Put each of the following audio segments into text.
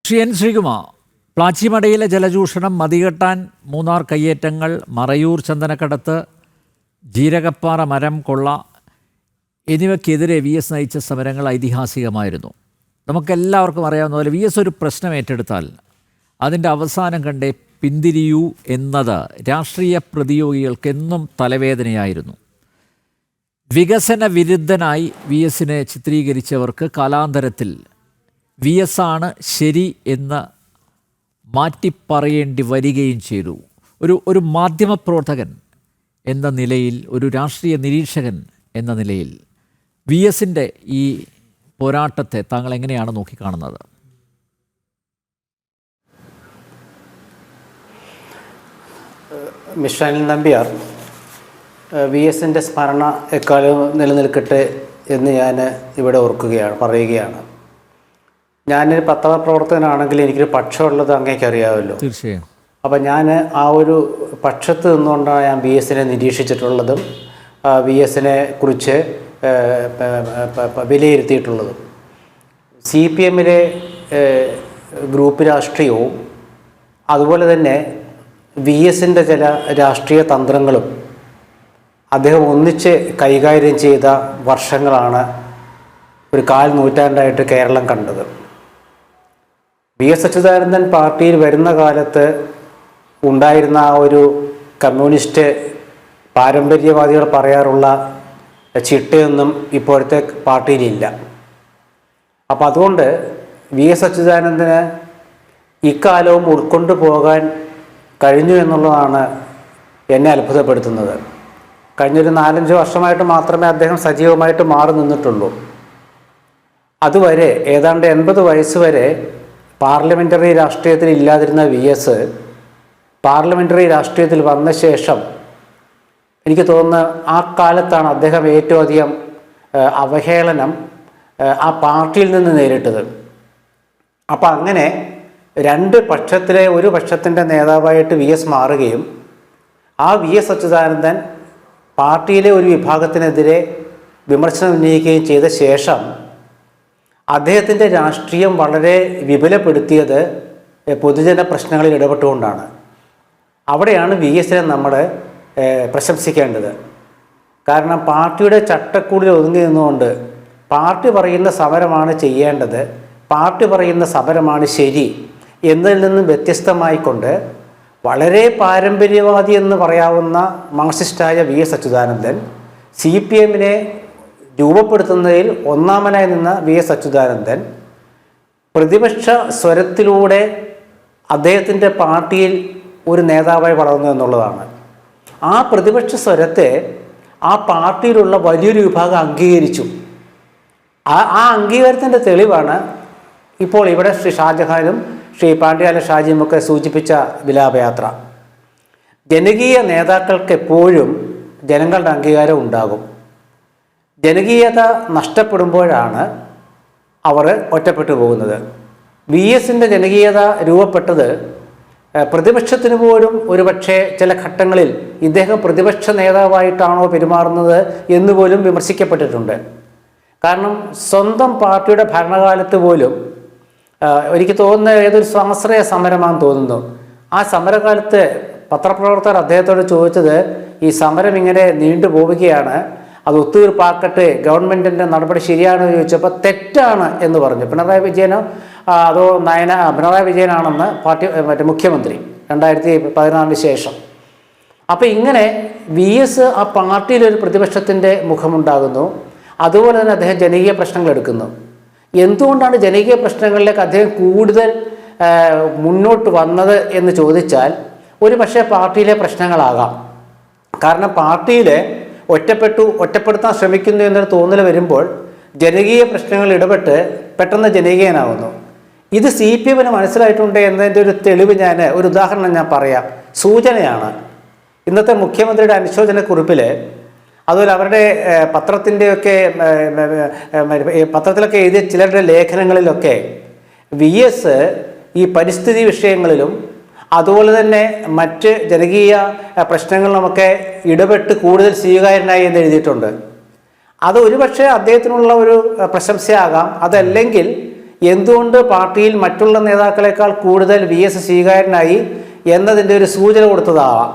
ശ്രീകുമാർ, പ്ലാച്ചിമടയിലെ ജലചൂഷണം, മതികെട്ടാൻ മൂന്നാർ കയ്യേറ്റങ്ങൾ, മറയൂർ ചന്ദനക്കടത്ത്, ജീരകപ്പാറ മരം കൊള്ള എന്നിവയ്ക്കെതിരെ VS നയിച്ച സമരങ്ങൾ ഐതിഹാസികമായിരുന്നു. നമുക്കെല്ലാവർക്കും അറിയാവുന്ന പോലെ VS ഒരു പ്രശ്നം ഏറ്റെടുത്താൽ അതിൻ്റെ അവസാനം കണ്ടേ പിന്തിരിയൂ എന്നത് രാഷ്ട്രീയ പ്രതിയോഗികൾക്കെന്നും തലവേദനയായിരുന്നു. വികസന വിരുദ്ധനായി VSനെ ചിത്രീകരിച്ചവർക്ക് കാലാന്തരത്തിൽ VS ആണ് ശരി എന്ന് മാറ്റിപ്പറയേണ്ടി വരികയും ചെയ്തു. ഒരു മാധ്യമപ്രവർത്തകൻ എന്ന നിലയിൽ, ഒരു രാഷ്ട്രീയ നിരീക്ഷകൻ എന്ന നിലയിൽ VSൻ്റെ ഈ പോരാട്ടത്തെ താങ്കൾ എങ്ങനെയാണ് നോക്കിക്കാണുന്നത്? മിസ്റ്റർ അനിൽ നമ്പ്യാർ, VSൻ്റെ സ്മരണ എക്കാലവും നിലനിൽക്കട്ടെ എന്ന് ഞാൻ ഇവിടെ പറയുകയാണ്. ഞാനൊരു പത്രപ്രവർത്തകനാണെങ്കിൽ എനിക്കൊരു പക്ഷമുള്ളത് അങ്ങേക്ക് അറിയാമല്ലോ. തീർച്ചയായും. അപ്പം ഞാൻ ആ ഒരു പക്ഷത്ത് നിന്നുകൊണ്ടാണ് ഞാൻ VSനെ നിരീക്ഷിച്ചിട്ടുള്ളതും VSനെ കുറിച്ച് വിലയിരുത്തിയിട്ടുള്ളതും. CPMലെ ഗ്രൂപ്പ് രാഷ്ട്രീയവും അതുപോലെ തന്നെ VSൻ്റെ ചില രാഷ്ട്രീയ തന്ത്രങ്ങളും അദ്ദേഹം ഒന്നിച്ച് കൈകാര്യം ചെയ്ത വർഷങ്ങളാണ് ഒരു 1/4 നൂറ്റാണ്ടായിട്ട് കേരളം കണ്ടത്. VS അച്യുതാനന്ദൻ പാർട്ടിയിൽ വരുന്ന കാലത്ത് ഉണ്ടായിരുന്ന ആ ഒരു കമ്മ്യൂണിസ്റ്റ് പാരമ്പര്യവാദികൾ പറയാറുള്ള ചിട്ടയൊന്നും ഇപ്പോഴത്തെ പാർട്ടിയിലില്ല. അപ്പം അതുകൊണ്ട് VS അച്യുതാനന്ദന് ഇക്കാലവും ഉൾക്കൊണ്ടു പോകാൻ കഴിഞ്ഞു എന്നുള്ളതാണ് എന്നെ അത്ഭുതപ്പെടുത്തുന്നത്. കഴിഞ്ഞൊരു 4-5 വർഷമായിട്ട് മാത്രമേ അദ്ദേഹം സജീവമായിട്ട് മാറി നിന്നിട്ടുള്ളൂ. അതുവരെ ഏതാണ്ട് 80 വയസ്സ് വരെ പാർലമെൻ്ററി രാഷ്ട്രീയത്തിൽ ഇല്ലാതിരുന്ന VS പാർലമെൻ്ററി രാഷ്ട്രീയത്തിൽ വന്ന ശേഷം എനിക്ക് തോന്നുന്നു ആ കാലത്താണ് അദ്ദേഹം ഏറ്റവും അധികം അവഹേളനം ആ പാർട്ടിയിൽ നിന്ന് നേരിട്ടത്. അപ്പം അങ്ങനെ ഒരു പക്ഷത്തിൻ്റെ നേതാവായിട്ട് VS മാറുകയും ആ VS അച്യുതാനന്ദൻ പാർട്ടിയിലെ ഒരു വിഭാഗത്തിനെതിരെ വിമർശനം ഉന്നയിക്കുകയും ചെയ്ത ശേഷം അദ്ദേഹത്തിൻ്റെ രാഷ്ട്രീയം വളരെ വിപുലപ്പെടുത്തിയത് പൊതുജന പ്രശ്നങ്ങളിൽ ഇടപെട്ടുകൊണ്ടാണ്. അവിടെയാണ് VSനെ നമ്മൾ പ്രശംസിക്കേണ്ടത്. കാരണം പാർട്ടിയുടെ ചട്ടക്കൂടിൽ ഒതുങ്ങി നിന്നുകൊണ്ട് പാർട്ടി പറയുന്ന സമരമാണ് ചെയ്യേണ്ടത്, പാർട്ടി പറയുന്ന സമരമാണ് ശരി എന്നതിൽ നിന്നും വ്യത്യസ്തമായിക്കൊണ്ട് വളരെ പാരമ്പര്യവാദി എന്ന് പറയാവുന്ന മാർക്സിസ്റ്റായ VS അച്യുതാനന്ദൻ CPMനെ രൂപപ്പെടുത്തുന്നതിൽ ഒന്നാമനായി നിന്ന VS അച്യുതാനന്ദൻ പ്രതിപക്ഷ സ്വരത്തിലൂടെ അദ്ദേഹത്തിൻ്റെ പാർട്ടിയിൽ ഒരു നേതാവായി വളർന്നു എന്നുള്ളതാണ്. ആ പ്രതിപക്ഷ സ്വരത്തെ ആ പാർട്ടിയിലുള്ള വലിയൊരു വിഭാഗം അംഗീകരിച്ചു. ആ അംഗീകാരത്തിൻ്റെ തെളിവാണ് ഇപ്പോൾ ഇവിടെ ശ്രീ ഷാജഹാനും ശ്രീ പാണ്ഡ്യാല ഷാജിയുമൊക്കെ സൂചിപ്പിച്ച വിലാപയാത്ര. ജനകീയ നേതാക്കൾക്ക് എപ്പോഴും ജനങ്ങളുടെ അംഗീകാരം ഉണ്ടാകും. ജനകീയത നഷ്ടപ്പെടുമ്പോഴാണ് അവർ ഒറ്റപ്പെട്ടു പോകുന്നത്. VSൻ്റെ ജനകീയത രൂപപ്പെട്ടത് പ്രതിപക്ഷത്തിന് പോലും ഒരുപക്ഷെ ചില ഘട്ടങ്ങളിൽ ഇദ്ദേഹം പ്രതിപക്ഷ നേതാവായിട്ടാണോ പെരുമാറുന്നത് എന്ന് പോലും വിമർശിക്കപ്പെട്ടിട്ടുണ്ട്. കാരണം സ്വന്തം പാർട്ടിയുടെ ഭരണകാലത്ത് പോലും എനിക്ക് തോന്നുന്ന ഏതൊരു സ്വാശ്രയ സമരമാണെന്ന് തോന്നുന്നു. ആ സമരകാലത്ത് പത്രപ്രവർത്തകർ അദ്ദേഹത്തോട് ചോദിച്ചത്, ഈ സമരം ഇങ്ങനെ നീണ്ടു പോവുകയാണ്, അത് ഒത്തുതീർപ്പാക്കട്ടെ, ഗവൺമെൻറ്റിൻ്റെ നടപടി ശരിയാണെന്ന് ചോദിച്ചപ്പോൾ തെറ്റാണ് എന്ന് പറഞ്ഞു. പിണറായി വിജയനോ അതോ പിണറായി വിജയനാണെന്ന് മുഖ്യമന്ത്രി 2014 ശേഷം. അപ്പോൾ ഇങ്ങനെ VS ആ പാർട്ടിയിലൊരു പ്രതിപക്ഷത്തിൻ്റെ മുഖമുണ്ടാകുന്നു. അതുപോലെ തന്നെ അദ്ദേഹം ജനകീയ പ്രശ്നങ്ങൾ എടുക്കുന്നു. എന്തുകൊണ്ടാണ് ജനകീയ പ്രശ്നങ്ങളിലേക്ക് അദ്ദേഹം കൂടുതൽ മുന്നോട്ട് വന്നത് എന്ന് ചോദിച്ചാൽ ഒരു പക്ഷേ പാർട്ടിയിലെ പ്രശ്നങ്ങളാകാം. കാരണം പാർട്ടിയിലെ ഒറ്റപ്പെടുത്താൻ ശ്രമിക്കുന്നു എന്നൊരു തോന്നൽ വരുമ്പോൾ ജനകീയ പ്രശ്നങ്ങൾ ഇടപെട്ട് പെട്ടെന്ന് ജനകീയനാകുന്നു. ഇത് CPMന് മനസ്സിലായിട്ടുണ്ട് എന്നതിൻ്റെ ഒരു തെളിവ് ഒരു ഉദാഹരണം ഞാൻ പറയാം, സൂചനയാണ്. ഇന്നത്തെ മുഖ്യമന്ത്രിയുടെ അനുശോചനക്കുറിപ്പിൽ അതുപോലെ അവരുടെ പത്രത്തിലൊക്കെ എഴുതിയ ചിലരുടെ ലേഖനങ്ങളിലൊക്കെ VS ഈ പരിസ്ഥിതി വിഷയങ്ങളിലും അതുപോലെ തന്നെ മറ്റ് ജനകീയ പ്രശ്നങ്ങളിലുമൊക്കെ ഇടപെട്ട് കൂടുതൽ സ്വീകാര്യനായി എന്ന് എഴുതിയിട്ടുണ്ട്. അത് ഒരുപക്ഷെ അദ്ദേഹത്തിനുള്ള ഒരു പ്രശംസയാകാം. അതല്ലെങ്കിൽ എന്തുകൊണ്ട് പാർട്ടിയിൽ മറ്റുള്ള നേതാക്കളെക്കാൾ കൂടുതൽ VS സ്വീകാര്യനായി എന്നതിൻ്റെ ഒരു സൂചന കൊടുത്തതാവാം.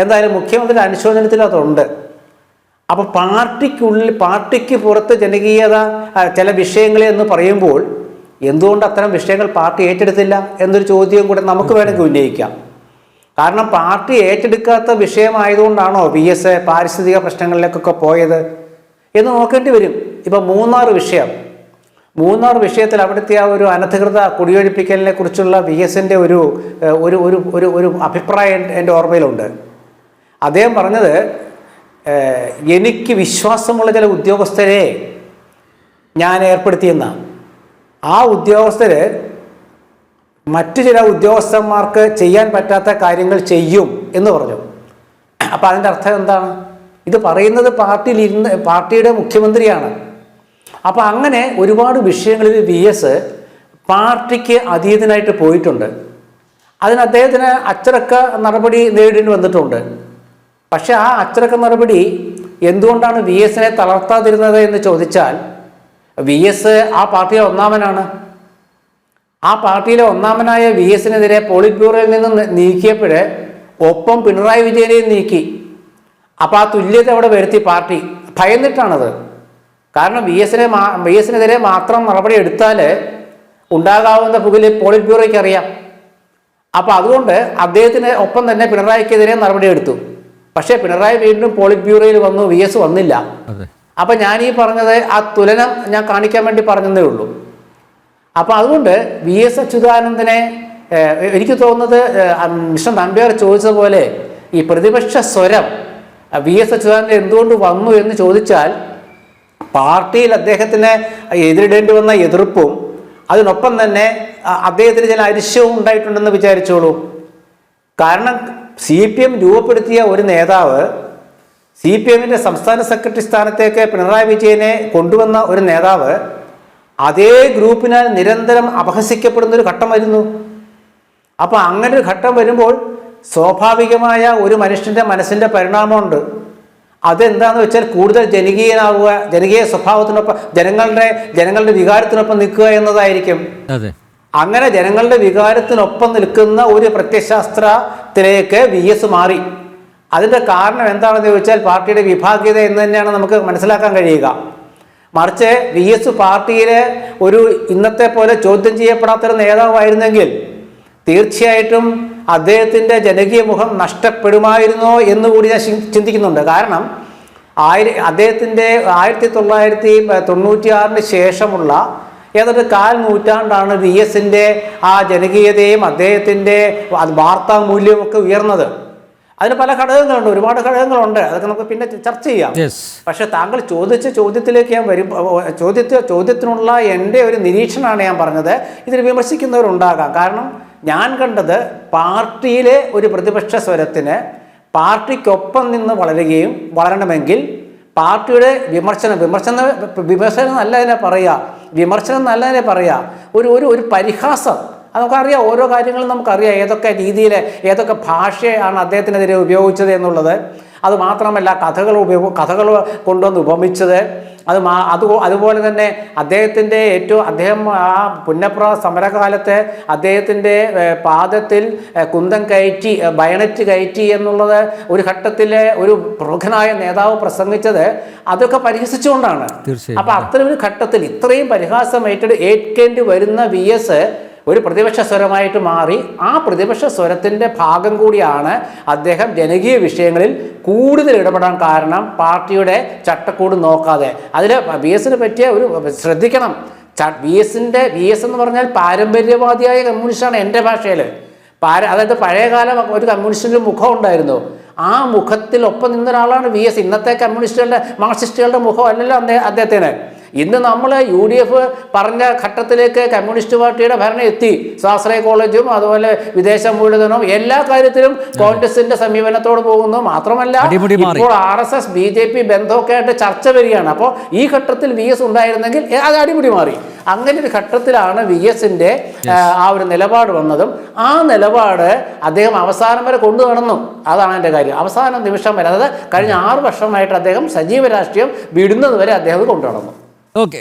എന്തായാലും മുഖ്യമന്ത്രിയുടെ അനുശോചനത്തിൽ അതുണ്ട്. അപ്പോൾ പാർട്ടിക്ക് പുറത്ത് ജനകീയത ചില വിഷയങ്ങളെ എന്ന് പറയുമ്പോൾ എന്തുകൊണ്ട് അത്തരം വിഷയങ്ങൾ പാർട്ടി ഏറ്റെടുത്തില്ല എന്നൊരു ചോദ്യവും കൂടെ നമുക്ക് വേണമെങ്കിൽ ഉന്നയിക്കാം. കാരണം പാർട്ടി ഏറ്റെടുക്കാത്ത വിഷയമായതുകൊണ്ടാണോ VS പാരിസ്ഥിതിക പ്രശ്നങ്ങളിലേക്കൊക്കെ പോയത് എന്ന് നോക്കേണ്ടി വരും. ഇപ്പം മൂന്നാർ വിഷയത്തിൽ അവിടുത്തെ ആ ഒരു അനധികൃത കുടിയൊഴിപ്പിക്കലിനെ കുറിച്ചുള്ള VSൻ്റെ ഒരു ഒരു ഒരു ഒരു ഒരു അഭിപ്രായം എൻ്റെ ഓർമ്മയിലുണ്ട്. അദ്ദേഹം പറഞ്ഞത്, എനിക്ക് വിശ്വാസമുള്ള ചില ഉദ്യോഗസ്ഥരെ ഞാൻ ഏർപ്പെടുത്തിയെന്നാണ്. ആ ഉദ്യോഗസ്ഥർ മറ്റു ചില ഉദ്യോഗസ്ഥന്മാർക്ക് ചെയ്യാൻ പറ്റാത്ത കാര്യങ്ങൾ ചെയ്യും എന്ന് പറഞ്ഞു. അപ്പോൾ അതിൻ്റെ അർത്ഥം എന്താണ്? ഇത് പറയുന്നത് പാർട്ടിയുടെ മുഖ്യമന്ത്രിയാണ്. അപ്പോൾ അങ്ങനെ ഒരുപാട് വിഷയങ്ങളിൽ VS പാർട്ടിക്ക് അതീതനായിട്ട് പോയിട്ടുണ്ട്. അതിന് അദ്ദേഹത്തിന് അച്ചടക്ക നടപടി നേരിടേണ്ടി വന്നിട്ടുണ്ട്. പക്ഷെ ആ അച്ചടക്ക നടപടി എന്തുകൊണ്ടാണ് VSനെ തളർത്താതിരുന്നത് എന്ന് ചോദിച്ചാൽ, VS ആ പാർട്ടിയിലെ ഒന്നാമനാണ്. ആ പാർട്ടിയിലെ ഒന്നാമനായ VSനെതിരെ പോളിറ്റ് ബ്യൂറോയിൽ നിന്ന് നീക്കിയപ്പോൾ ഒപ്പം പിണറായി വിജയനെയും നീക്കി. അപ്പോൾ ആ തുല്യത അവിടെ വരുത്തി പാർട്ടി. ഭയന്നിട്ടാണത്. കാരണം VSനെതിരെ മാത്രം നടപടി എടുത്താൽ ഉണ്ടാകാവുന്ന പുകല് പോളിറ്റ് ബ്യൂറോയ്ക്ക് അറിയാം. അപ്പോൾ അതുകൊണ്ട് അദ്ദേഹത്തിന് ഒപ്പം തന്നെ പിണറായിക്കെതിരെ നടപടി എടുത്തു. പക്ഷേ പിണറായി വീണ്ടും പോളിറ്റ് ബ്യൂറോയിൽ വന്നു, VS വന്നില്ല. അപ്പം ഞാൻ ഈ പറഞ്ഞത് ആ തുലനം ഞാൻ കാണിക്കാൻ വേണ്ടി പറഞ്ഞതേ ഉള്ളൂ. അപ്പോൾ അതുകൊണ്ട് VS അച്യുതാനന്ദനെ എനിക്ക് തോന്നുന്നത് മിസ്റ്റർ നമ്പ്യാർ ചോദിച്ചതുപോലെ ഈ പ്രതിപക്ഷ സ്വരം VS അച്യുതാനന്ദൻ എന്തുകൊണ്ട് വന്നു എന്ന് ചോദിച്ചാൽ, പാർട്ടിയിൽ അദ്ദേഹത്തിന് എതിരിടേണ്ടി വന്ന എതിർപ്പും അതിനൊപ്പം തന്നെ അദ്ദേഹത്തിന് ചില അരിശവും ഉണ്ടായിട്ടുണ്ടെന്ന് വിചാരിച്ചോളൂ. കാരണം CPM രൂപപ്പെടുത്തിയ ഒരു നേതാവ്, CPMൻ്റെ സംസ്ഥാന സെക്രട്ടറി സ്ഥാനത്തേക്ക് പിണറായി വിജയനെ കൊണ്ടുവന്ന ഒരു നേതാവ് അതേ ഗ്രൂപ്പിനാൽ നിരന്തരം അപഹസിക്കപ്പെടുന്നൊരു ഘട്ടം വരുന്നു. അപ്പോൾ അങ്ങനെ ഒരു ഘട്ടം വരുമ്പോൾ സ്വാഭാവികമായ ഒരു മനുഷ്യൻ്റെ മനസ്സിൻ്റെ പരിണാമമുണ്ട്. അതെന്താണെന്ന് വെച്ചാൽ കൂടുതൽ ജനകീയനാവുക, ജനകീയ സ്വഭാവത്തിനൊപ്പം ജനങ്ങളുടെ വികാരത്തിനൊപ്പം നിൽക്കുക എന്നതായിരിക്കും. അങ്ങനെ ജനങ്ങളുടെ വികാരത്തിനൊപ്പം നിൽക്കുന്ന ഒരു പ്രത്യയശാസ്ത്രത്തിലേക്ക് VS മാറി. അതിൻ്റെ കാരണം എന്താണെന്ന് ചോദിച്ചാൽ പാർട്ടിയുടെ വിഭാഗീയത എന്ന് തന്നെയാണ് നമുക്ക് മനസ്സിലാക്കാൻ കഴിയുക. മറിച്ച് VS പാർട്ടിയിലെ ഒരു ഇന്നത്തെ പോലെ ചോദ്യം ചെയ്യപ്പെടാത്തൊരു നേതാവായിരുന്നെങ്കിൽ തീർച്ചയായിട്ടും അദ്ദേഹത്തിൻ്റെ ജനകീയ മുഖം നഷ്ടപ്പെടുമായിരുന്നോ എന്നുകൂടി ഞാൻ ചിന്തിക്കുന്നുണ്ട്. കാരണം അദ്ദേഹത്തിൻ്റെ 1996 ശേഷമുള്ള ഏതൊരു 1/4 നൂറ്റാണ്ടാണ് VSൻ്റെ ആ ജനകീയതയും അദ്ദേഹത്തിൻ്റെ വാർത്താ മൂല്യവും ഒക്കെ ഉയർന്നത്. അതിന് പല ഘടകങ്ങളുണ്ട്, ഒരുപാട് ഘടകങ്ങളുണ്ട്. അതൊക്കെ നമുക്ക് പിന്നെ ചർച്ച ചെയ്യാം. പക്ഷെ താങ്കൾ ചോദിച്ച ചോദ്യത്തിലേക്ക് ഞാൻ വരും. ചോദ്യത്തിനുള്ള എൻ്റെ ഒരു നിരീക്ഷണമാണ് ഞാൻ പറഞ്ഞത്. ഇതിൽ വിമർശിക്കുന്നവരുണ്ടാകാം. കാരണം ഞാൻ കണ്ടത് പാർട്ടിയിലെ ഒരു പ്രതിപക്ഷ സ്വരത്തിന് പാർട്ടിക്കൊപ്പം നിന്ന് വളരണമെങ്കിൽ പാർട്ടിയുടെ വിമർശനം നല്ലതിനെ പറയുക, ഒരു പരിഹാസം. അത് നമുക്കറിയാം, ഓരോ കാര്യങ്ങളും നമുക്കറിയാം, ഏതൊക്കെ രീതിയിൽ ഏതൊക്കെ ഭാഷയാണ് അദ്ദേഹത്തിനെതിരെ ഉപയോഗിച്ചത് എന്നുള്ളത്. അതുമാത്രമല്ല കഥകൾ കൊണ്ടുവന്ന് ഉപമിച്ചത്. അതുപോലെ തന്നെ അദ്ദേഹം ആ പുന്നപ്ര സമരകാലത്ത് അദ്ദേഹത്തിൻ്റെ പാദത്തിൽ കുന്തം കയറ്റി ബയണറ്റ് കയറ്റി എന്നുള്ളത് ഒരു ഘട്ടത്തിലെ ഒരു പ്രമുഖനായ നേതാവ് പ്രസംഗിച്ചത് അതൊക്കെ പരിഹസിച്ചുകൊണ്ടാണ്. അപ്പം അത്തരമൊരു ഘട്ടത്തിൽ ഇത്രയും പരിഹാസം ഏൽക്കേണ്ടി വരുന്ന VS ഒരു പ്രതിപക്ഷ സ്വരമായിട്ട് മാറി. ആ പ്രതിപക്ഷ സ്വരത്തിൻ്റെ ഭാഗം കൂടിയാണ് അദ്ദേഹം ജനകീയ വിഷയങ്ങളിൽ കൂടുതൽ ഇടപെടാൻ കാരണം. പാർട്ടിയുടെ ചട്ടക്കൂട് നോക്കാതെ അതിൽ VSനെ പറ്റിയ ഒരു ശ്രദ്ധിക്കണം. VS എന്ന് പറഞ്ഞാൽ പാരമ്പര്യവാദിയായ കമ്മ്യൂണിസ്റ്റാണ് എൻ്റെ ഭാഷയിൽ. അതായത് പഴയകാലം ഒരു കമ്മ്യൂണിസ്റ്റിൻ്റെ മുഖം ഉണ്ടായിരുന്നു. ആ മുഖത്തിൽ ഒപ്പം നിന്ന ഒരാളാണ് VS. ഇന്നത്തെ മാർക്സിസ്റ്റുകളുടെ മുഖം അല്ലല്ലോ അദ്ദേഹത്തിന്. ഇന്ന് നമ്മൾ UDF പറഞ്ഞ ഘട്ടത്തിലേക്ക് കമ്മ്യൂണിസ്റ്റ് പാർട്ടിയുടെ ഭരണം എത്തി. സ്വാശ്രയ കോളേജും അതുപോലെ വിദേശ മൂലധനവും എല്ലാ കാര്യത്തിലും കോൺഗ്രസിന്റെ സമീപനത്തോട് പോകുന്നു. മാത്രമല്ല ഇപ്പോൾ RSS BJP ബന്ധമൊക്കെ ആയിട്ട് ചർച്ച വരികയാണ്. അപ്പോൾ ഈ ഘട്ടത്തിൽ VS ഉണ്ടായിരുന്നെങ്കിൽ അത് അടിമുടി മാറി. അങ്ങനെ ഒരു ഘട്ടത്തിലാണ് VSന്റെ ആ ഒരു നിലപാട് വന്നതും ആ നിലപാട് അദ്ദേഹം അവസാനം വരെ കൊണ്ടു നടന്നു. അതാണ് എൻ്റെ കാര്യം. അവസാന നിമിഷം വരെ, അതായത് കഴിഞ്ഞ 6 വർഷമായിട്ട് അദ്ദേഹം സജീവ രാഷ്ട്രീയം വിടുന്നത് വരെ അദ്ദേഹം കൊണ്ടു നടന്നു. Okay.